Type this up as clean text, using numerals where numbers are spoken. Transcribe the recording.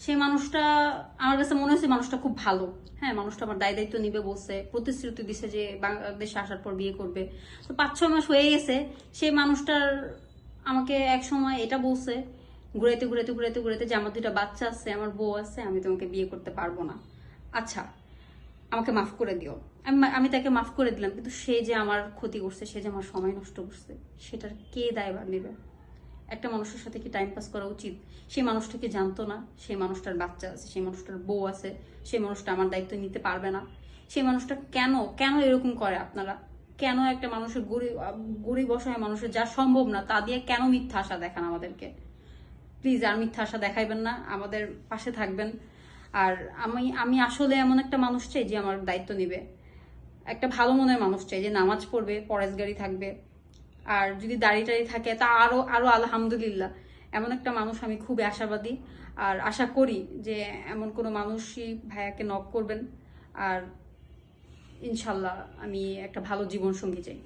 সেই মানুষটা আমার কাছে মনে হয়েছে মানুষটা খুব ভালো। হ্যাঁ, মানুষটা আমার দায়িত্ব নিবে বলছে, প্রতিশ্রুতি দিছে যে বাংলাদেশে আসার পর বিয়ে করবে। তো 5-6 মাস হয়ে গেছে। সেই মানুষটার আমাকে এক সময় এটা বলছে, ঘুরাইতে ঘুরাইতে ঘুরাইতে ঘুরাইতে, যে আমার 2টা বাচ্চা আছে, আমার বউ আছে, আমি তোমাকে বিয়ে করতে পারবো না। আচ্ছা, আমাকে মাফ করে দিও। আমি তাকে মাফ করে দিলাম, কিন্তু সে যে আমার ক্ষতি করছে, সে যে আমার সময় নষ্ট করছে, সেটার কে দায়ভার নেবে? একটা মানুষের সাথে কি টাইম পাস করা উচিত? সেই মানুষটাকে জানতো না সেই মানুষটার বাচ্চা আছে, সেই মানুষটার বউ আছে, সেই মানুষটা আমার দায়িত্ব নিতে পারবে না। সেই মানুষটা কেন কেন এরকম করে আপনারা? কেন একটা মানুষের গরিব গরিব অসহায় মানুষের যা সম্ভব না তা দিয়ে কেন মিথ্যা আশা দেখান আমাদেরকে? প্লিজ আর মিথ্যা আশা দেখাইবেন না, আমাদের পাশে থাকবেন। আর আমি আমি আসলে এমন একটা মানুষ চাই যে আমার দায়িত্ব নিবে, একটা ভালো মনের মানুষ চাই যে নামাজ পড়বে, পরেশগারি থাকবে। আর যদি দাড়ি টাড়ি থাকে তা আরো আরো আলহামদুলিল্লাহ। এমন একটা মানুষ আমি খুবই আশাবাদী। আর আশা করি যে এমন কোনো মানুষই ভাইয়াকে নক করবেন। আর ইনশাল্লাহ আমি একটা ভালো জীবন সঙ্গী চাই।